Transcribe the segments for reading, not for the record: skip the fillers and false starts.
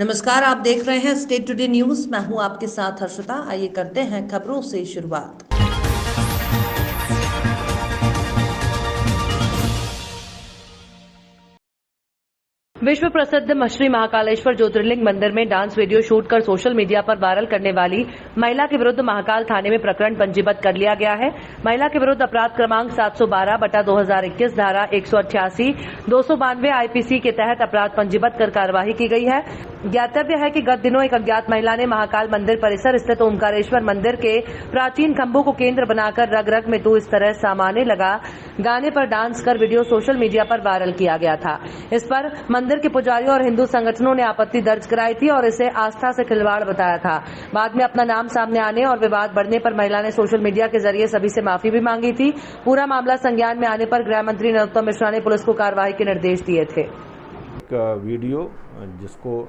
नमस्कार, आप देख रहे हैं स्टेट टुडे न्यूज। मैं हूं आपके साथ हर्षिता। आइए करते हैं खबरों से शुरुआत। विश्व प्रसिद्ध श्री महाकालेश्वर ज्योतिर्लिंग मंदिर में डांस वीडियो शूट कर सोशल मीडिया पर वायरल करने वाली महिला के विरुद्ध महाकाल थाने में प्रकरण पंजीबद्ध कर लिया गया है। महिला के विरुद्ध अपराध क्रमांक 712/2021 धारा 188 292 आईपीसी के तहत अपराध पंजीबद्ध कर कार्रवाई की गई है। ज्ञातव्य है कि गत दिनों एक अज्ञात महिला ने महाकाल मंदिर परिसर स्थित ओमकारेश्वर मंदिर के प्राचीन खंभों को केंद्र बनाकर रग रग में तो इस तरह सामाने लगा गाने पर डांस कर वीडियो सोशल मीडिया पर वायरल किया गया था। इस पर मंदिर के पुजारियों और हिंदू संगठनों ने आपत्ति दर्ज कराई थी और इसे आस्था से खिलवाड़ बताया था। बाद में अपना नाम सामने आने और विवाद बढ़ने पर महिला ने सोशल मीडिया के जरिए सभी से माफी भी मांगी थी। पूरा मामला संज्ञान में आने पर गृह मंत्री नरोत्तम मिश्रा ने पुलिस को कार्रवाई के निर्देश दिए थे। एक वीडियो जिसको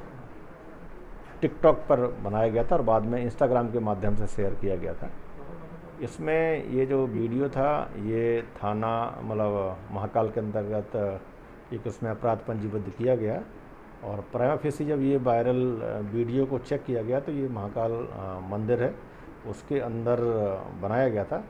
टिकटॉक पर बनाया गया था और बाद में इंस्टाग्राम के माध्यम से शेयर किया गया था। इसमें ये जो वीडियो था ये थाना महाकाल के अंतर्गत एक उसमें अपराध पंजीबद्ध किया गया और प्राइमा फेसी जब ये वायरल वीडियो को चेक किया गया तो ये महाकाल मंदिर है उसके अंदर बनाया गया था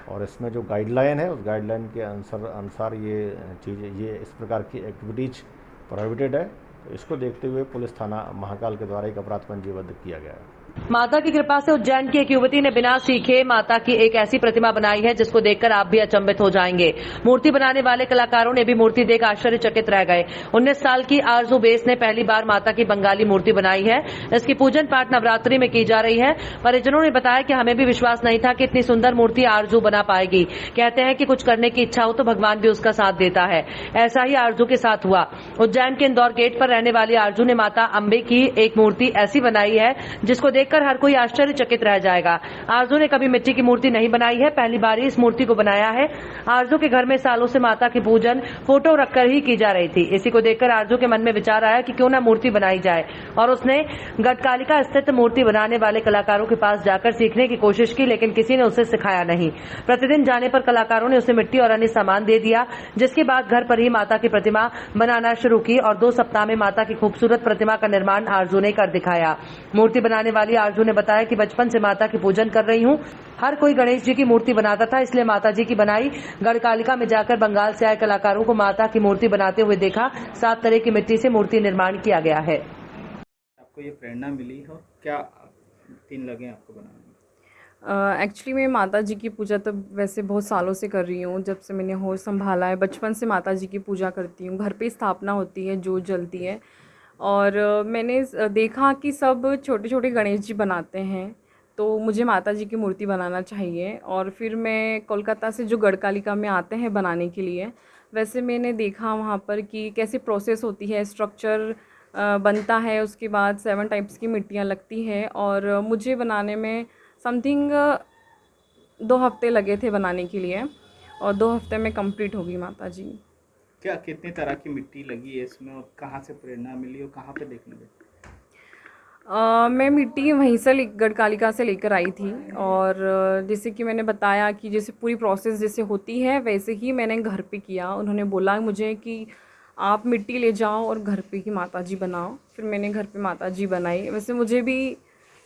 और इसमें जो गाइडलाइन है उस गाइडलाइन के अनुसार ये चीज़ ये इस प्रकार की एक्टिविटीज प्रोहिबिटेड है। तो इसको देखते हुए पुलिस थाना महाकाल के द्वारा एक अपराध पंजीबद्ध किया गया है। माता की कृपा से उज्जैन की एक युवती ने बिना सीखे माता की एक ऐसी प्रतिमा बनाई है जिसको देखकर आप भी अचंभित हो जाएंगे। मूर्ति बनाने वाले कलाकारों ने भी मूर्ति देख आश्चर्यचकित रह गए। 19 साल की आरजू बेस ने पहली बार माता की बंगाली मूर्ति बनाई है। इसकी पूजन पाठ नवरात्रि में की जा रही है। परिजनों ने बताया कि हमें भी विश्वास नहीं था कि इतनी सुंदर मूर्ति आरजू बना पाएगी। कहते हैं कि कुछ करने की इच्छा हो तो भगवान भी उसका साथ देता है। ऐसा ही आरजू के साथ हुआ। उज्जैन के इंदौर गेट पर रहने वाली आरजू ने माता अम्बे की एक मूर्ति ऐसी बनाई है जिसको देखकर हर कोई आश्चर्यचकित रह जाएगा। आरजू ने कभी मिट्टी की मूर्ति नहीं बनाई है, पहली बार ही इस मूर्ति को बनाया है। आरजू के घर में सालों से माता की पूजन फोटो रखकर ही की जा रही थी। इसी को देखकर आरजू के मन में विचार आया कि क्यों ना मूर्ति बनाई जाए और उसने गढ़कालिका स्थित मूर्ति बनाने वाले कलाकारों के पास जाकर सीखने की कोशिश की, लेकिन किसी ने उसे सिखाया नहीं। प्रतिदिन जाने पर कलाकारों ने उसे मिट्टी और अन्य सामान दे दिया, जिसके बाद घर पर ही माता की प्रतिमा बनाना शुरू की और 2 सप्ताह में माता की खूबसूरत प्रतिमा का निर्माण आरजू ने कर दिखाया। मूर्ति बनाने वाली आरजू ने बताया कि बचपन से माता की पूजन कर रही हूँ। हर कोई गणेश जी की मूर्ति बनाता था, इसलिए माता जी की बनाई। गढ़कालिका में जाकर बंगाल से आए कलाकारों को माता की मूर्ति बनाते हुए देखा। 7 तरह की मिट्टी से मूर्ति निर्माण किया गया है। आपको ये प्रेरणा मिली हो, क्या 3 लगे आपको बनाने? एक्चुअली मैं माता जी की पूजा तो वैसे बहुत सालों से कर रही हूँ। जब से मैंने होश संभाला है बचपन से माता जी की पूजा करती हूँ। घर पे स्थापना होती है, जोत जलती है और मैंने देखा कि सब छोटे छोटे गणेश जी बनाते हैं, तो मुझे माता जी की मूर्ति बनाना चाहिए। और फिर मैं कोलकाता से जो गढ़कालिका में आते हैं बनाने के लिए, वैसे मैंने देखा वहाँ पर कि कैसे प्रोसेस होती है, स्ट्रक्चर बनता है, उसके बाद 7 टाइप्स की मिट्टियाँ लगती है और मुझे बनाने में समथिंग 2 हफ्ते लगे थे बनाने के लिए और 2 हफ्ते में कंप्लीट होगी माता जी। क्या कितनी तरह की मिट्टी लगी है इसमें और कहाँ से प्रेरणा मिली और कहाँ पे देखने गए? मैं मिट्टी वहीं से गढ़कालिका से लेकर आई थी और जैसे कि मैंने बताया कि जैसे पूरी प्रोसेस जैसे होती है वैसे ही मैंने घर पे किया। उन्होंने बोला मुझे कि आप मिट्टी ले जाओ और घर पे ही माता जी बनाओ। फिर मैंने घर पे माता जी बनाई। वैसे मुझे भी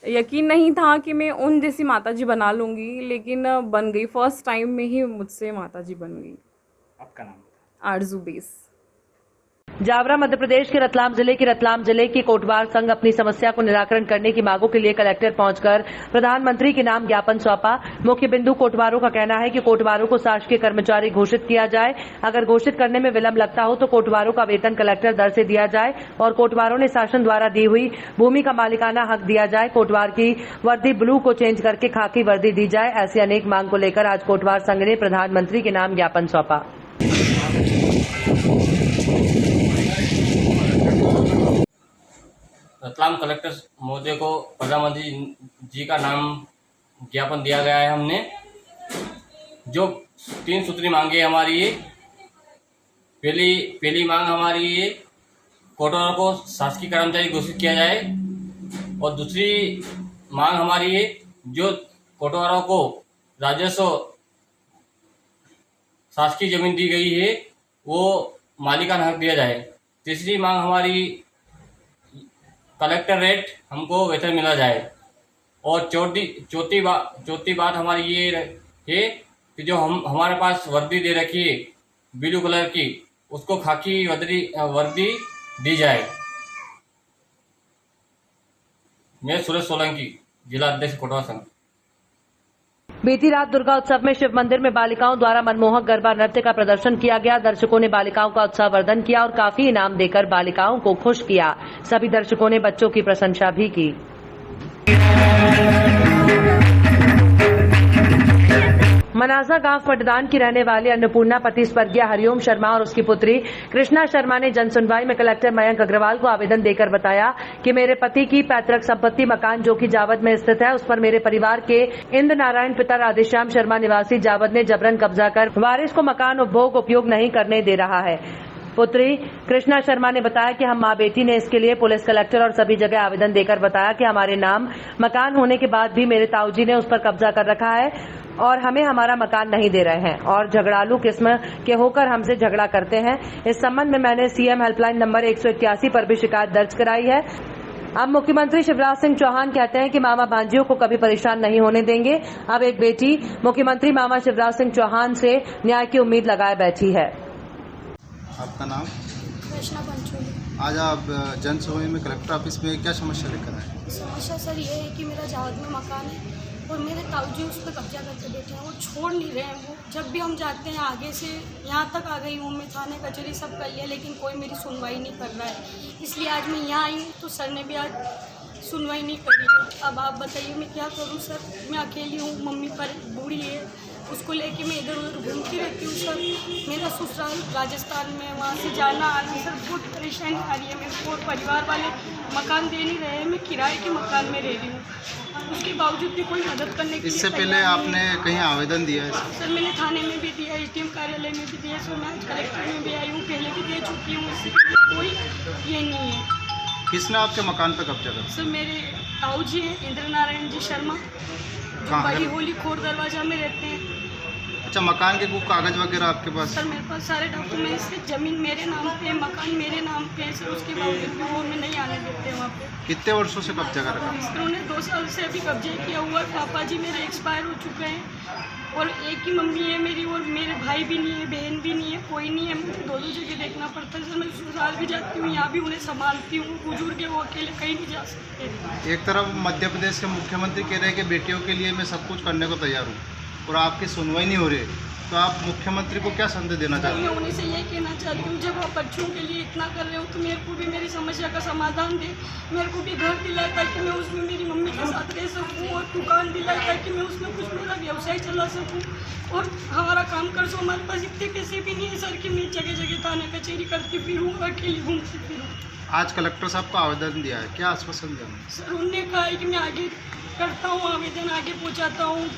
यकीन नहीं था कि मैं उन जैसी माता जी बना लूँगी, लेकिन बन गई। फर्स्ट टाइम में ही मुझसे माता जी बन गई। आपका नाम? आरजू बेस। जावरा मध्य प्रदेश के रतलाम जिले की कोटवार संघ अपनी समस्या को निराकरण करने की मांगों के लिए कलेक्टर पहुंचकर प्रधानमंत्री के नाम ज्ञापन सौंपा। मुख्य बिंदु कोटवारों का कहना है कि कोटवारों को शासकीय कर्मचारी घोषित किया जाए। अगर घोषित करने में विलंब लगता हो तो कोटवारों का वेतन कलेक्टर दर से दिया जाए और कोटवारों ने शासन द्वारा दी हुई भूमि का मालिकाना हक दिया जाए। कोटवार की वर्दी ब्लू को चेंज करके खाकी वर्दी दी जाए। ऐसी अनेक मांग को लेकर आज कोटवार संघ ने प्रधानमंत्री के नाम ज्ञापन सौंपा। रतलाम कलेक्टर महोदय को प्रधानमंत्री जी का नाम ज्ञापन दिया गया है। हमने जो 3 सूत्री मांगे हमारी ये पहली मांग हमारी ये कोटवारों को शासकीय कर्मचारी घोषित किया जाए और दूसरी मांग हमारी ये जो कोटवारों को राजस्व शासकीय जमीन दी गई है वो मालिकाना हक दिया जाए। तीसरी मांग हमारी कलेक्टर रेट हमको वेतन मिला जाए। और चौथी बात हमारी ये है कि जो हमारे पास वर्दी दे रखी है ब्लू कलर की, उसको खाकी वर्दी दी जाए। मैं सुरेश सोलंकी, जिला अध्यक्ष कोटवा संघ। बीती रात दुर्गा उत्सव में शिव मंदिर में बालिकाओं द्वारा मनमोहक गरबा नृत्य का प्रदर्शन किया गया। दर्शकों ने बालिकाओं का उत्साहवर्धन किया और काफी इनाम देकर बालिकाओं को खुश किया। सभी दर्शकों ने बच्चों की प्रशंसा भी की। मनासा गांव पटदान की रहने वाली अन्नपूर्णा पति स्वर्गीय हरिओम शर्मा और उसकी पुत्री कृष्णा शर्मा ने जनसुनवाई में कलेक्टर मयंक अग्रवाल को आवेदन देकर बताया कि मेरे पति की पैतृक संपत्ति मकान जो कि जावद में स्थित है, उस पर मेरे परिवार के इंद्र नारायण पिता राधेश्याम शर्मा निवासी जावद ने जबरन कब्जा कर वारिस को मकान उपयोग नहीं करने दे रहा है। पुत्री कृष्णा शर्मा ने बताया कि हम मां बेटी ने इसके लिए पुलिस, कलेक्टर और सभी जगह आवेदन देकर बताया कि हमारे नाम मकान होने के बाद भी मेरे ताऊजी ने उस पर कब्जा कर रखा है और हमें हमारा मकान नहीं दे रहे हैं और झगड़ालू किस्म के होकर हमसे झगड़ा करते हैं। इस संबंध में मैंने सीएम हेल्पलाइन नंबर 181 पर भी शिकायत दर्ज कराई है। अब मुख्यमंत्री शिवराज सिंह चौहान कहते हैं कि मामा भांजियों को कभी परेशान नहीं होने देंगे। अब एक बेटी मुख्यमंत्री मामा शिवराज सिंह चौहान से न्याय की उम्मीद लगाए बैठी है। आपका नाम? कृष्णा पंचोली। आज आप जनसुनवाई में कलेक्टर ऑफिस में क्या समस्या लेकर आए? समस्या सर ये है कि मेरा जावद में मकान है और मेरे ताऊजी उस पर कब्जा करके बैठे हैं। वो छोड़ नहीं रहे हैं। वो जब भी हम जाते हैं आगे से यहाँ तक आ गई हूँ मैं, थाने कचहरी सब कर लिया, लेकिन कोई मेरी सुनवाई नहीं कर रहा है। इसलिए आज मैं यहाँ आई हूँ तो सर ने भी आज सुनवाई नहीं करी। अब आप बताइए मैं क्या करूँ सर? मैं अकेली हूँ, मम्मी पर बूढ़ी है, उसको लेके मैं इधर उधर घूमती रहती हूँ सर। मेरा ससुराल राजस्थान में, वहाँ से जाना आना सर बहुत परेशानी आ रही है मेरे को। परिवार वाले मकान दे नहीं रहे हैं, मैं किराए के मकान में रह रही हूँ, उसके बावजूद भी कोई मदद करने के लिए इससे पहले आपने कहीं आवेदन दिया है? सर मैंने थाने में भी दिया, एसडीएम कार्यालय में भी दिया सर, मैं आज कलेक्टर में भी आई हूँ, पहले भी दे चुकी हूँ। इससे कोई ये नहीं है। किसने आपके मकान पर कब्जा कर? सर मेरे ताऊजी हैं इंद्र नारायण जी शर्मा, जो बड़ी होली खोर दरवाजा में रहते हैं। अच्छा, मकान के कुछ कागज वगैरह आपके पास? सर मेरे पास सारे डॉक्यूमेंट्स है, जमीन मेरे नाम पे है, मकान मेरे नाम पे है सर। उसके बावजूद भी वो हमें नहीं आने देते वहाँ पे। कितने वर्षों से कब्जा कर रखा? सर उन्हें 2 साल से अभी कब्जे किया हुआ। पापा जी मेरे एक्सपायर हो चुके हैं और एक ही मम्मी है मेरी, और मेरे भाई भी नहीं है, बहन भी नहीं है, कोई नहीं है। मुझे दोनों जगह देखना पड़ता है सर। मैं ससुराल भी जाती हूँ, यहाँ भी उन्हें संभालती हूँ। बुजुर्ग है, वो अकेले कहीं नहीं जा सकते। एक तरफ मध्य प्रदेश के मुख्यमंत्री कह रहे हैं कि बेटियों के लिए मैं सब कुछ करने को तैयार हूँ और आपकी सुनवाई नहीं हो रही, तो आप मुख्यमंत्री को क्या संदेश देना चाहते हैं? मैं उन्हीं से ये कहना चाहती हूँ, जब आप बच्चों के लिए इतना कर रहे हो तो मेरे को भी मेरी समस्या का समाधान दे। मेरे को भी घर दिलाए ताकि मैं उसमें मेरी मम्मी के साथ रह सकूँ, और दुकान दिलाए ताकि मैं उसमें कुछ मेरा व्यवसाय चला सकूँ और हमारा काम कर सकूँ। हमारे पास इतने पैसे भी नहीं है सर कि मैं जगह जगह थाने कचहरी करती फिरूँ, अकेली घूमती फिरूँ। आज कलेक्टर साहब को आवेदन दिया है, क्या आश्वासन दिया? सर उन्होंने कहा है कि मैं आगे करता हूँ, आवेदन आगे पहुँचाता हूँ,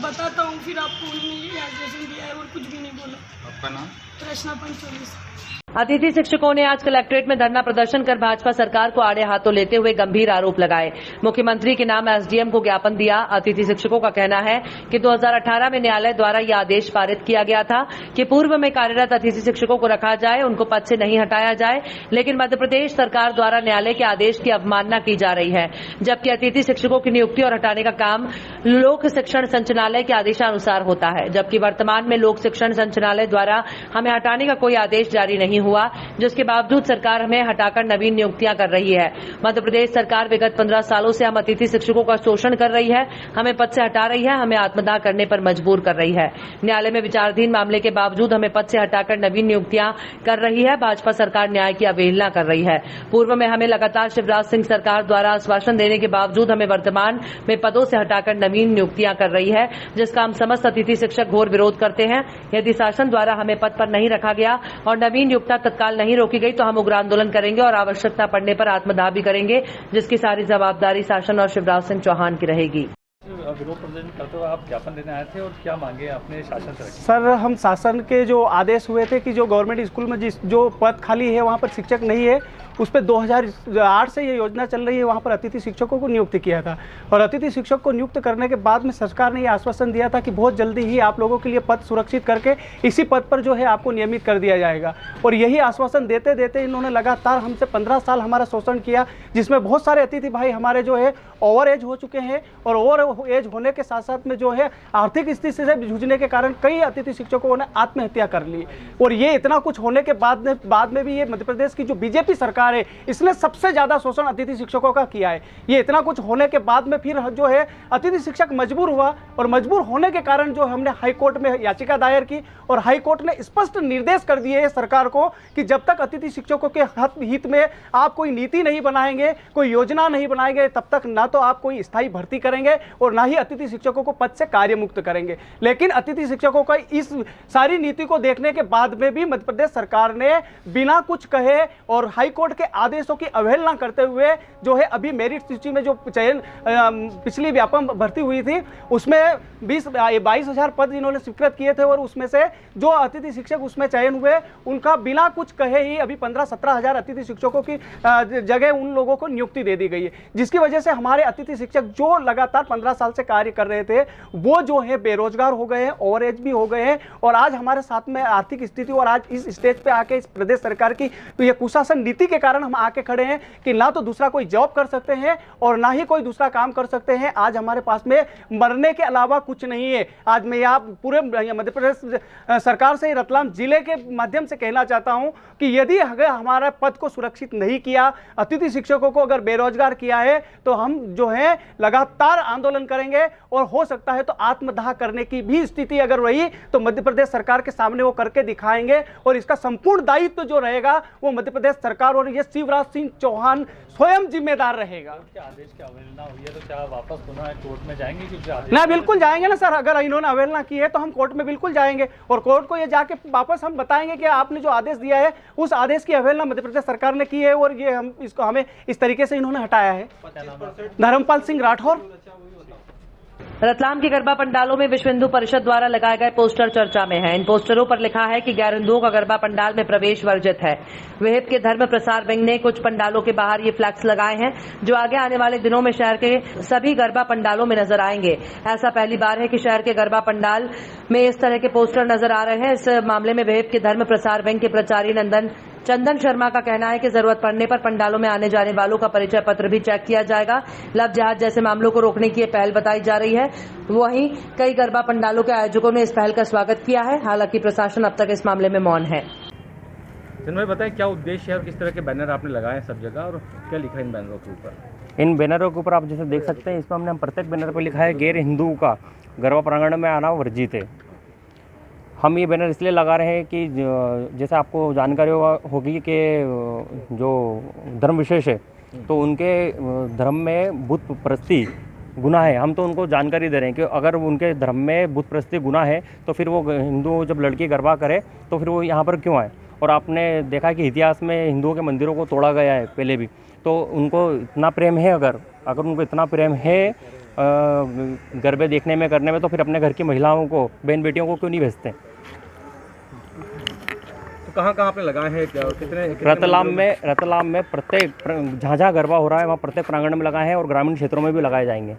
बताता हूँ। फिर आपको उन्होंने ये आश्वासन दिया है और कुछ भी नहीं बोला। आपका नाम? कृष्णा पंचोली। अतिथि शिक्षकों ने आज कलेक्ट्रेट में धरना प्रदर्शन कर भाजपा सरकार को आड़े हाथों लेते हुए गंभीर आरोप लगाए। मुख्यमंत्री के नाम एसडीएम को ज्ञापन दिया। अतिथि शिक्षकों का कहना है कि 2018 में न्यायालय द्वारा यह आदेश पारित किया गया था कि पूर्व में कार्यरत अतिथि शिक्षकों को रखा जाए, उनको पद से नहीं हटाया जाए, लेकिन मध्य प्रदेश सरकार द्वारा न्यायालय के आदेश की अवमानना की जा रही है, जबकि अतिथि शिक्षकों की नियुक्ति और हटाने का काम लोक शिक्षण संचालनालय के आदेशानुसार होता है, जबकि वर्तमान में लोक शिक्षण संचालनालय द्वारा हमें हटाने का कोई आदेश जारी नहीं हुआ, जिसके बावजूद सरकार हमें हटाकर नवीन नियुक्तियां कर रही है। मध्य प्रदेश सरकार विगत 15 सालों से हम अतिथि शिक्षकों का शोषण कर रही है, हमें पद से हटा रही है, हमें आत्मदाह करने पर मजबूर कर रही है। न्यायालय में विचाराधीन मामले के बावजूद हमें पद से हटाकर नवीन नियुक्तियां कर रही है। भाजपा सरकार न्याय की अवहेलना कर रही है। पूर्व में हमें लगातार शिवराज सिंह सरकार द्वारा आश्वासन देने के बावजूद हमें वर्तमान में पदों से हटाकर नवीन नियुक्तियां कर रही है, जिसका हम समस्त अतिथि शिक्षक घोर विरोध करते हैं। यदि शासन द्वारा हमें पद पर नहीं रखा गया और नवीन नियुक्तियां तत्काल नहीं रोकी गई तो हम उग्र आंदोलन करेंगे और आवश्यकता पड़ने पर आत्मदाह भी करेंगे, जिसकी सारी जवाबदारी शासन और शिवराज सिंह चौहान की रहेगी। विरोध प्रदर्शन करते हुए आप ज्ञापन देने आए थे और क्या मांगे अपने शासन से रखी? सर, हम शासन के जो आदेश हुए थे कि जो गवर्नमेंट स्कूल में जो पद खाली है वहाँ पर शिक्षक नहीं है, उस पर 2008 से ये योजना चल रही है, वहाँ पर अतिथि शिक्षकों को नियुक्त किया था। और अतिथि शिक्षक को नियुक्त करने के बाद में सरकार ने ये आश्वासन दिया था कि बहुत जल्दी ही आप लोगों के लिए पद सुरक्षित करके इसी पद पर जो है आपको नियमित कर दिया जाएगा। और यही आश्वासन देते देते इन्होंने लगातार हमसे 15 साल हमारा शोषण किया, जिसमें बहुत सारे अतिथि भाई हमारे जो है ओवर एज हो चुके हैं। और ओवर एज होने के साथ साथ में जो है आर्थिक स्थिति से जूझने के कारण कई अतिथि शिक्षकों ने आत्महत्या कर ली। और ये इतना कुछ होने के बाद में भी ये मध्य प्रदेश की जो बीजेपी सरकार है, इसने सबसे ज़्यादा शोषण अतिथि शिक्षकों का किया है। ये इतना कुछ होने के बाद में फिर जो है अतिथि शिक्षक मजबूर हुआ, और मजबूर होने के कारण जो हमने हाई कोर्ट में याचिका दायर की, और हाई कोर्ट ने स्पष्ट निर्देश कर दिए है सरकार को कि जब तक अतिथि शिक्षकों के हित में आप कोई नीति नहीं बनाएंगे, कोई योजना नहीं बनाएंगे, तब तक ना तो आप कोई स्थायी भर्ती करेंगे और ना ही अतिथि शिक्षकों को पद से कार्य मुक्त करेंगे। लेकिन अतिथि शिक्षकों का इस सारी नीति को देखने के बाद में भी मध्य प्रदेश सरकार ने बिना कुछ कहे और हाई कोर्ट के आदेशों की अवहेलना करते हुए जो है अभी मेरिट सूची में जो चयन पिछली व्यापम भर्ती हुई थी उसमें 22,000 पद इन्होंने स्वीकृत किए थे, और उसमें से जो अतिथि शिक्षक उसमें चयन हुए उनका बिना कुछ कहे ही अभी 15-17 हज़ार अतिथि शिक्षकों की जगह उन लोगों को नियुक्ति दे दी गई है, जिसकी वजह से हमारे अतिथि शिक्षक जो लगातार 15 साल से कार्य कर रहे थे वो जो है बेरोजगार हो गए हैं, ओवर एज भी हो गए हैं। और आज हमारे साथ में आर्थिक स्थिति और आज इस स्टेज पे आके इस प्रदेश सरकार की तो ये कुशासन नीति के कारण हम आके खड़े हैं कि ना तो दूसरा कोई जॉब कर सकते हैं और ना ही कोई दूसरा काम कर सकते हैं। आज हमारे पास में मरने के अलावा कुछ नहीं है। आज मैं यहाँ पूरे मध्य प्रदेश सरकार से रतलाम जिले के माध्यम से कहना चाहता हूँ कि यदि अगर हमारा पद को सुरक्षित नहीं किया, अतिथि शिक्षकों को अगर बेरोजगार किया है, तो हम जो है लगातार आंदोलन करेंगे, और हो सकता है तो आत्मदाह करने की भी स्थिति अगर रही तो मध्य प्रदेश सरकार के सामने वो करके दिखाएंगे। और इसका संपूर्ण दायित्व जो रहेगा वो मध्य प्रदेश सरकार और ये शिवराज सिंह चौहान स्वयं जिम्मेदार रहेगा। आदेश की अवहेलना हुई है तो क्या वापस पुनः कोर्ट में जाएंगे? क्योंकि ना, बिल्कुल जाएंगे ना सर। अगर इन्होंने अवहेलना की है तो हम कोर्ट में बिल्कुल जाएंगे, और कोर्ट को ये जाके वापस हम बताएंगे कि आपने जो आदेश दिया है उस आदेश की अवहेलना मध्य प्रदेश सरकार ने की है, और ये हम इसको हमें इस तरीके से इन्होंने हटाया है। धर्मपाल सिंह राठौर। रतलाम के गरबा पंडालों में विश्व हिंदू परिषद द्वारा लगाए गए पोस्टर चर्चा में हैं। इन पोस्टरों पर लिखा है कि गैर हिंदुओं का गरबा पंडाल में प्रवेश वर्जित है। विहिप के धर्म प्रसार विंग ने कुछ पंडालों के बाहर ये फ्लैक्स लगाए हैं जो आगे आने वाले दिनों में शहर के सभी गरबा पंडालों में नजर आएंगे। ऐसा पहली बार है कि शहर के गरबा पंडाल में इस तरह के पोस्टर नजर आ रहे हैं। इस मामले में विहिप के धर्म प्रसार विंग के प्रचारी चंदन शर्मा का कहना है कि जरूरत पड़ने पर पंडालों में आने जाने वालों का परिचय पत्र भी चेक किया जाएगा। लव जिहाद जैसे मामलों को रोकने की पहल बताई जा रही है। वहीं कई गरबा पंडालों के आयोजकों ने इस पहल का स्वागत किया है। हालांकि प्रशासन अब तक इस मामले में मौन है। जिनमें बताएं क्या उद्देश्य है और किस तरह के बैनर आपने लगाए हैं सब जगह, और क्या लिखा है इन बैनरों के ऊपर? इन बैनरों के ऊपर आप जैसे देख सकते हैं, इसमें हमने प्रत्येक बैनर पर लिखा है गैर हिंदू का गरबा प्रांगण में आना वर्जित है। हम ये बैनर इसलिए लगा रहे हैं कि जैसे आपको जानकारी होगी कि जो धर्म विशेष है तो उनके धर्म में बुत प्रस्ती गुनाह है। हम तो उनको जानकारी दे रहे हैं कि अगर उनके धर्म में बुत प्रस्ती गुनाह है तो फिर वो हिंदू जब लड़की गरबा करे तो फिर वो यहाँ पर क्यों आए। और आपने देखा कि इतिहास में हिंदुओं के मंदिरों को तोड़ा गया है पहले भी, तो उनको इतना प्रेम है, अगर उनको इतना प्रेम है गरबे देखने में करने में, तो फिर अपने घर की महिलाओं को, बहन बेटियों को क्यों नहीं भेजते। तो कहाँ आपने लगाए हैं, कितने रतलाम में प्रत्येक जहाँ गरबा हो रहा है वहाँ प्रत्येक प्रांगण में लगाए हैं, और ग्रामीण क्षेत्रों में भी लगाए जाएंगे।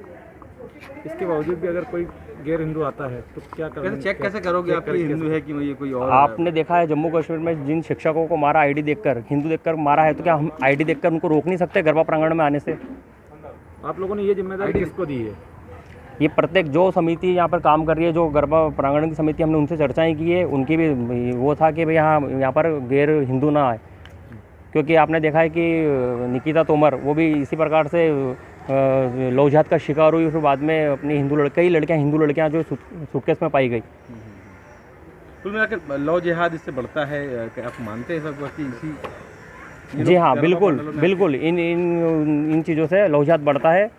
इसके बावजूद भी अगर कोई गैर हिंदू आता है तो क्या करोगे? चेक कैसे करोगे आप हिंदू है कि ये कोई और? आपने देखा है जम्मू कश्मीर में जिन शिक्षकों को मारा आईडी देखकर, हिंदू देखकर मारा है, तो क्या हम आईडी देखकर उनको रोक नहीं सकते गरबा प्रांगण में आने से? आप लोगों ने ये जिम्मेदारी किसको दी है? ये प्रत्येक जो समिति यहाँ पर काम कर रही है, जो गरबा प्रांगण की समिति, हमने उनसे चर्चाएं की है। उनकी भी वो था कि भाई यहाँ पर गैर हिंदू ना आए, क्योंकि आपने देखा है कि निकिता तोमर वो भी इसी प्रकार से लव जिहाद का शिकार हुई, फिर बाद में अपनी कई लड़कियाँ हिंदू लड़कियाँ जो सूटकेस में पाई गई। कुल मिलाकर लव जिहाद इससे बढ़ता है, आप मानते हैं सब कि इसी? जी हाँ, बिल्कुल इन चीज़ों से लव जिहाद बढ़ता है।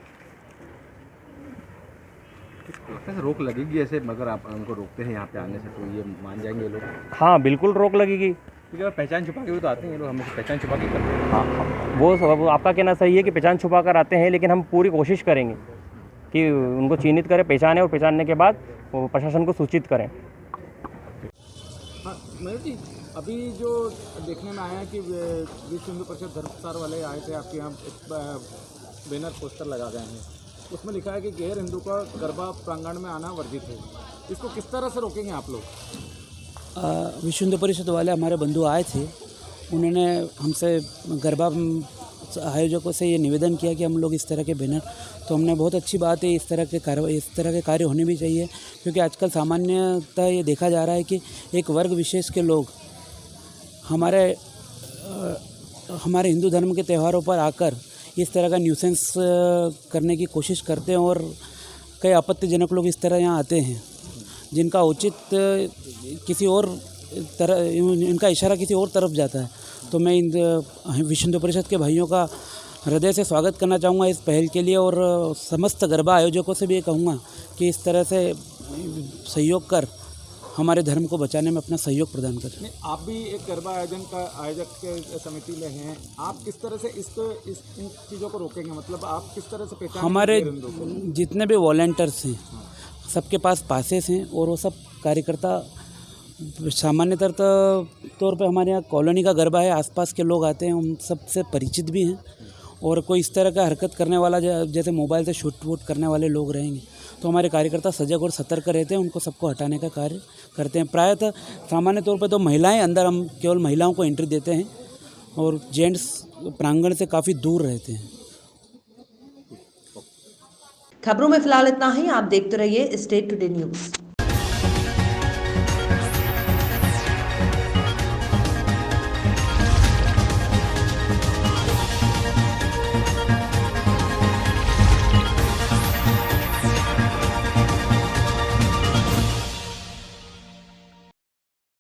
रोक लगेगी ऐसे, मगर आप उनको रोकते हैं यहाँ पे आने से, तो ये मान जाएंगे लोग? हाँ, बिल्कुल रोक लगेगी, क्योंकि पहचान छुपा के भी तो आते हैं ये लोग, हमेशा पहचान छुपा के करते हैं। हाँ, वो आपका कहना सही है कि पहचान छुपा कर आते हैं, लेकिन हम पूरी कोशिश करेंगे कि उनको चिन्हित करें, पहचानें और पहचानने के बाद वो प्रशासन को सूचित करें। हाँ मयूर जी, अभी जो देखने में आया है कि विश्व हिंदू परिषद धर्म प्रसार वाले आए थे आपके यहाँ, एक बैनर पोस्टर लगा गए हैं, उसमें लिखा है कि गैर हिंदू का गरबा प्रांगण में आना वर्जित है। इसको किस तरह से रोकेंगे आप लोग? विश्व हिंदू परिषद वाले हमारे बंधु आए थे, उन्होंने हमसे गरबा आयोजकों से ये निवेदन किया कि हम लोग इस तरह के बैनर, तो हमने बहुत अच्छी बात है, इस तरह के कार्य होने भी चाहिए, क्योंकि आजकल सामान्यतः ये देखा जा रहा है कि एक वर्ग विशेष के लोग हमारे हिंदू धर्म के त्योहारों पर आकर इस तरह का न्यूसेंस करने की कोशिश करते हैं, और कई आपत्तिजनक लोग इस तरह यहाँ आते हैं जिनका उचित किसी और तरह, इनका इशारा किसी और तरफ जाता है। तो मैं विश्व हिंदू परिषद के भाइयों का हृदय से स्वागत करना चाहूँगा इस पहल के लिए, और समस्त गरबा आयोजकों से भी ये कहूँगा कि इस तरह से सहयोग कर हमारे धर्म को बचाने में अपना सहयोग प्रदान करें। आप भी एक गरबा आयोजक के समिति में हैं, आप किस तरह से इन चीज़ों को रोकेंगे? मतलब आप किस तरह से पहचान? हमारे जितने भी वॉलंटियर्स हैं सबके पास पासेस हैं, और वो सब कार्यकर्ता सामान्यतः तौर पे हमारे यहाँ कॉलोनी का गरबा है, आसपास के लोग आते हैं, हम सबसे परिचित भी हैं, और कोई इस तरह का हरकत करने वाला जैसे मोबाइल से शूट वूट करने वाले लोग रहेंगे तो हमारे कार्यकर्ता सजग और सतर्क रहते हैं, उनको सबको हटाने का कार्य करते हैं। प्रायतः सामान्य तौर पर तो महिलाएं अंदर, हम केवल महिलाओं को एंट्री देते हैं, और जेंट्स प्रांगण से काफ़ी दूर रहते हैं। खबरों में फिलहाल इतना ही। आप देखते रहिए स्टेट टुडे न्यूज़।